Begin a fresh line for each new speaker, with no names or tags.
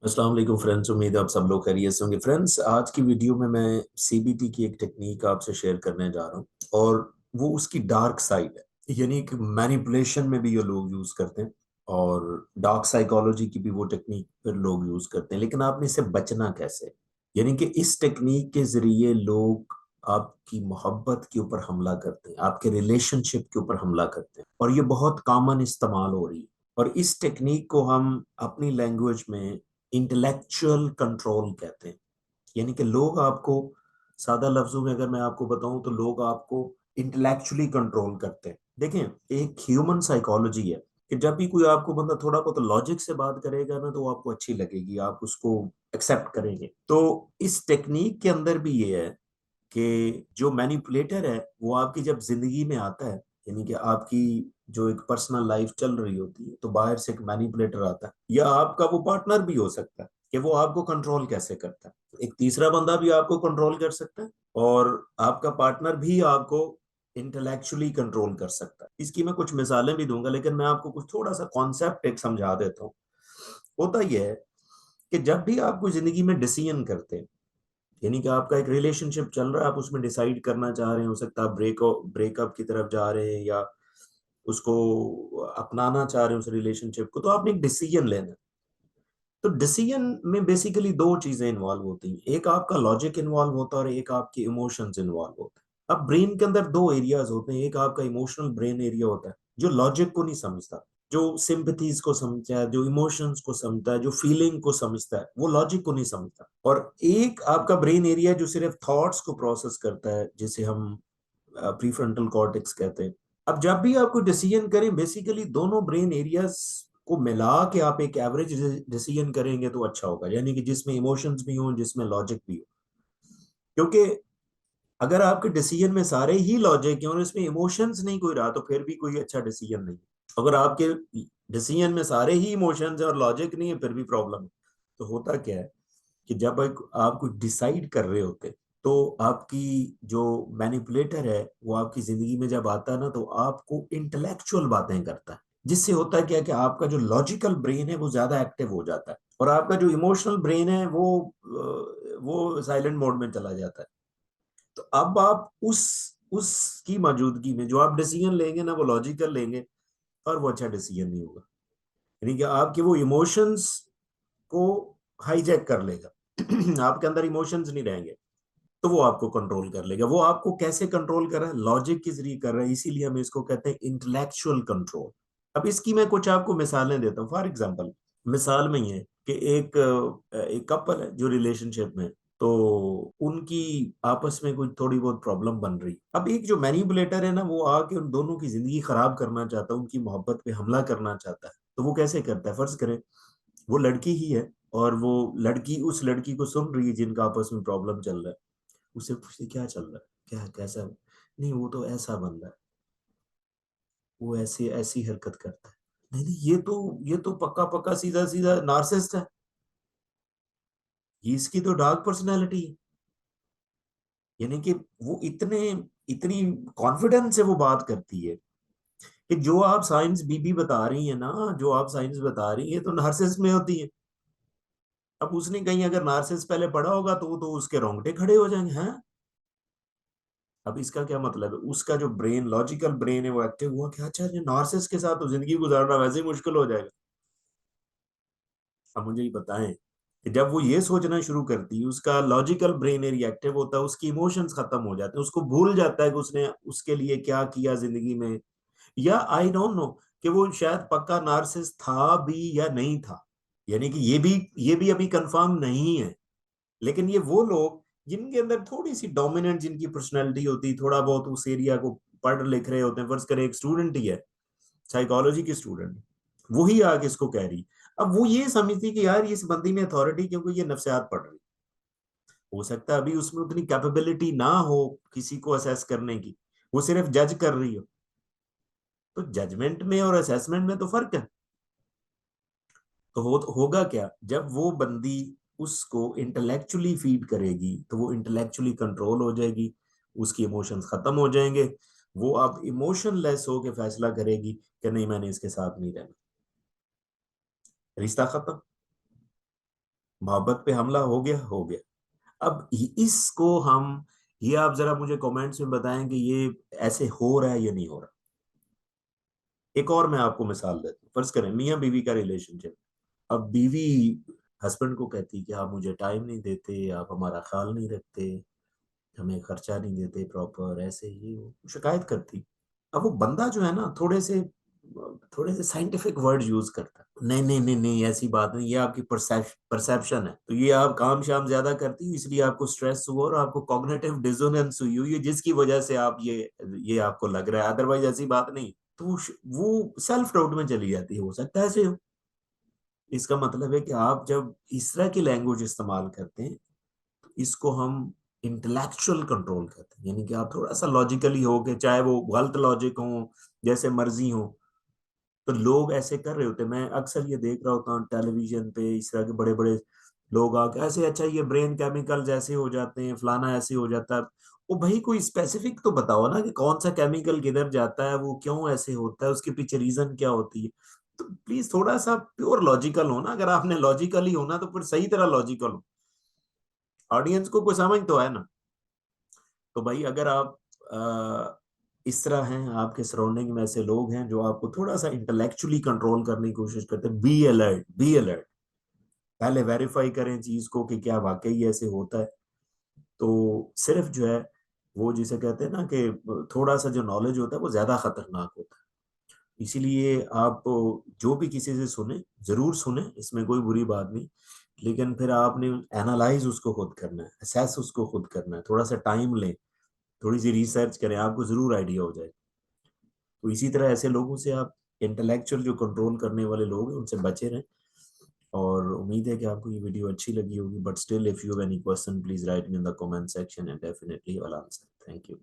अस्सलाम वालेकुम फ्रेंड्स, उम्मीद है आप सब लोग खैरियत से होंगे। फ्रेंड्स, आज की वीडियो में मैं सीबीटी की एक टेक्निक आपसे शेयर करने जा रहा हूँ और वो उसकी डार्क साइड है, यानी कि मैनिपुलेशन में भी ये लोग यूज करते हैं और डार्क साइकोलॉजी की भी वो टेक्निक फिर लोग यूज करते हैं। लेकिन आपने इससे बचना कैसे? यानी कि इस टेक्निक के जरिए लोग आपकी मोहब्बत के ऊपर हमला करते हैं, आपके रिलेशनशिप के ऊपर हमला करते हैं और ये बहुत कॉमन इस्तेमाल हो रही है। और इस टेक्निक को हम अपनी लैंग्वेज में इंटेलेक्चुअल कंट्रोल कहते हैं। यानी कि लोग आपको, सादा लफ्जों में अगर मैं आपको बताऊं तो लोग आपको इंटेलेक्चुअली कंट्रोल करते हैं। देखें, एक ह्यूमन साइकोलॉजी है कि जब भी कोई आपको बंदा थोड़ा बहुत लॉजिक से बात करेगा ना तो वो आपको अच्छी लगेगी, आप उसको एक्सेप्ट करेंगे। तो इस टेक्निक के अंदर भी ये है कि जो मैनिपुलेटर है वो आपकी जब जिंदगी में आता है, यानी कि आपकी जो एक पर्सनल लाइफ चल रही होती है तो बाहर से एक मैनिपुलेटर आता है, या आपका वो पार्टनर भी हो सकता है कि वो आपको कंट्रोल कैसे करता है। एक तीसरा बंदा भी आपको कंट्रोल कर सकता है और आपका पार्टनर भी आपको इंटेलेक्चुअली कंट्रोल कर सकता है। इसकी मैं कुछ मिसालें भी दूंगा, लेकिन मैं आपको कुछ थोड़ा सा कॉन्सेप्ट एक समझा देता हूँ। होता यह है कि जब भी आप कोई जिंदगी में डिसीजन करते हैं, यानी कि आपका एक रिलेशनशिप चल रहा है, आप उसमें डिसाइड करना चाह रहे हैं, हो सकता है आप ब्रेकअप की तरफ जा रहे हैं या उसको अपनाना चाह रहे हैं उस रिलेशनशिप को, तो आपने एक डिसीजन लेना है। तो डिसीजन में बेसिकली दो चीजें इन्वॉल्व होती हैं, एक आपका लॉजिक इन्वॉल्व होता है और एक आपके इमोशंस इन्वॉल्व होते हैं। अब ब्रेन के अंदर दो एरियाज होते हैं, एक आपका इमोशनल ब्रेन एरिया होता है जो लॉजिक को नहीं समझता, जो सिंपथीज को समझता है, जो इमोशंस को समझता है, जो फीलिंग को समझता है, वो लॉजिक को नहीं समझता। और एक आपका ब्रेन एरिया जो सिर्फ थॉट्स को प्रोसेस करता है, जिसे हम प्रीफ्रंटल कॉर्टेक्स कहते हैं। अब जब भी आप कोई डिसीजन करें, बेसिकली दोनों ब्रेन एरियाज को मिला के आप एक एवरेज डिसीजन करेंगे तो अच्छा होगा, यानी कि जिसमें इमोशंस भी हो, जिसमें लॉजिक भी हो। क्योंकि अगर आपके डिसीजन में सारे ही लॉजिक है और इसमें इमोशंस नहीं कोई रहा तो फिर भी कोई अच्छा डिसीजन नहीं। अगर आपके डिसीजन में सारे ही इमोशंस है और लॉजिक नहीं है फिर भी प्रॉब्लम है। तो होता क्या है कि जब आप कुछ डिसाइड कर रहे होते तो आपकी जो मैनिपुलेटर है वो आपकी जिंदगी में जब आता है ना तो आपको इंटेलेक्चुअल बातें करता है, जिससे होता क्या है कि आपका जो लॉजिकल ब्रेन है वो ज्यादा एक्टिव हो जाता है और आपका जो इमोशनल ब्रेन है वो साइलेंट मोड में चला जाता है। तो अब आप उसकी मौजूदगी में जो आप डिसीजन लेंगे ना वो लॉजिकल लेंगे और वो अच्छा डिसीजन नहीं होगा। यानी कि आपके वो इमोशंस को हाईजैक कर लेगा आपके अंदर इमोशंस नहीं रहेंगे, तो वो आपको कंट्रोल कर लेगा। वो आपको कैसे कंट्रोल कर रहा है? लॉजिक के जरिए कर रहा है, इसीलिए हम इसको कहते हैं इंटेलेक्चुअल कंट्रोल। अब इसकी मैं कुछ आपको मिसालें देता हूँ। फॉर एग्जांपल, मिसाल में ये है कि एक कपल है जो रिलेशनशिप में है, तो उनकी आपस में कुछ थोड़ी बहुत प्रॉब्लम बन रही। अब एक जो मैनिपुलेटर है ना वो आके उन दोनों की जिंदगी खराब करना चाहता है, उनकी मोहब्बत पे हमला करना चाहता है। तो वो कैसे करता है? फर्ज करें वो लड़की ही है और वो लड़की उस लड़की को सुन रही है जिनका आपस में प्रॉब्लम चल रहा है। उससे पूछते क्या चल रहा है, क्या कैसा? नहीं वो तो ऐसा बंदा है, वो ऐसी ऐसी हरकत करता है। नहीं नहीं, ये तो पक्का पक्का सीधा सीधा नार्सिसिस्ट है, ये इसकी तो डार्क पर्सनैलिटी है। यानी कि वो इतनी कॉन्फिडेंस से वो बात करती है कि जो आप साइंस बीबी बता रही है ना, जो आप साइंस बता रही है तो नार्सिसिस्ट में होती है। अब उसने कहीं अगर नार्सिसिस्ट पहले पढ़ा होगा तो उसके रोंगटे खड़े हो जाएंगे हैं। अब इसका क्या मतलब है? उसका जो ब्रेन, लॉजिकल ब्रेन है वो एक्टिव हुआ कि अच्छा ये नार्सिसिस्ट के साथ तो जिंदगी गुजारना वैसे ही मुश्किल हो जाएगा। अब मुझे ये बताएं कि जब वो ये सोचना शुरू करती है, उसका लॉजिकल ब्रेन एरिया एक्टिव होता है, उसकी इमोशंस खत्म हो जाते हैं, उसको भूल जाता है कि उसने उसके लिए क्या किया जिंदगी में, या आई डोंट नो कि वो शायद पक्का नार्सिसिस्ट था भी या नहीं था। यानी कि ये भी अभी कंफर्म नहीं है। लेकिन ये वो लोग जिनके अंदर थोड़ी सी डोमिनेंट जिनकी पर्सनैलिटी होती, थोड़ा बहुत उस एरिया को पढ़ लिख रहे होते हैं। फर्ज करें एक स्टूडेंट ही है, साइकोलॉजी की स्टूडेंट, वही आके इसको कह रही। अब वो ये समझती कि यार इस बंदी में अथॉरिटी, क्योंकि ये नफ्सियात पढ़ रही। हो सकता है अभी उसमें उतनी कैपेबिलिटी ना हो किसी को असेस करने की, वो सिर्फ जज कर रही हो। तो जजमेंट में और असेसमेंट में तो फर्क है। तो होगा क्या जब वो बंदी उसको इंटेलेक्चुअली फीड करेगी तो वो इंटेलेक्चुअली कंट्रोल हो जाएगी, उसकी इमोशंस खत्म हो जाएंगे। वो अब इमोशनलेस होके फैसला करेगी कि नहीं मैंने इसके साथ नहीं रहना, रिश्ता खत्म। मोहब्बत पे हमला हो गया, हो गया। अब इसको हम, ये आप जरा मुझे कमेंट्स में बताएं कि ये ऐसे हो रहा है या नहीं हो रहा। एक और मैं आपको मिसाल देता हूँ, फर्ज करें मियाँ बीवी का रिलेशनशिप। अब बीवी हस्बैंड को कहती कि आप मुझे टाइम नहीं देते, आप हमारा ख्याल नहीं रखते, हमें खर्चा नहीं देते प्रॉपर, ऐसे ही वो शिकायत करती। अब वो बंदा जो है ना, थोड़े से साइंटिफिक वर्ड यूज करता है, नहीं नहीं नहीं नहीं ऐसी बात नहीं, ये आपकी परसेप्शन है, तो ये आप काम शाम ज्यादा करती हो इसलिए आपको स्ट्रेस हुआ और आपको कॉग्निटिव डिसोनेंस हुई है, जिसकी वजह से आप ये आपको लग रहा है, अदरवाइज ऐसी बात नहीं। तो वो सेल्फ डाउट में चली जाती है, हो सकता है ऐसे हो। इसका मतलब है कि आप जब इस तरह की लैंग्वेज इस्तेमाल करते हैं, इसको हम इंटेलेक्चुअल कंट्रोल कहते हैं, यानी कि आप थोड़ा सा लॉजिकली हो के, चाहे वो गलत लॉजिक हो, जैसे मर्जी हो, तो लोग ऐसे कर रहे होते हैं। मैं अक्सर ये देख रहा होता हूँ टेलीविजन पे, इस तरह के बड़े बड़े लोग आके ऐसे, अच्छा ये ब्रेन केमिकल जैसे हो जाते हैं, फलाना ऐसे हो जाता है। वो भाई कोई स्पेसिफिक तो बताओ ना कि कौन सा केमिकल किधर जाता है, वो क्यों ऐसे होता है, उसके पीछे रीजन क्या होती है। तो प्लीज थोड़ा सा प्योर लॉजिकल हो ना, अगर आपने लॉजिकली होना तो फिर सही तरह लॉजिकल हो, ऑडियंस को कोई समझ तो है ना। तो भाई अगर आप इस तरह हैं, आपके सराउंडिंग में ऐसे लोग हैं जो आपको थोड़ा सा इंटेलेक्चुअली कंट्रोल करने की कोशिश करते हैं, बी अलर्ट, बी अलर्ट। पहले वेरीफाई करें चीज को कि क्या वाकई ऐसे होता है। तो सिर्फ जो है वो जिसे कहते हैं ना कि थोड़ा सा जो नॉलेज होता है वो ज्यादा खतरनाक होता है। इसीलिए आप जो भी किसी से सुने, जरूर सुने, इसमें कोई बुरी बात नहीं, लेकिन फिर आपने एनालाइज उसको खुद करना है, असेस उसको खुद करना है, थोड़ा सा टाइम लें, थोड़ी सी रिसर्च करें, आपको जरूर आइडिया हो जाए। तो इसी तरह ऐसे लोगों से आप, इंटेलेक्चुअल जो कंट्रोल करने वाले लोग हैं उनसे बचे रहें। और उम्मीद है कि आपको ये वीडियो अच्छी लगी होगी, but still if you have any question please right me in the comment section and definitely I will answer. Thank you.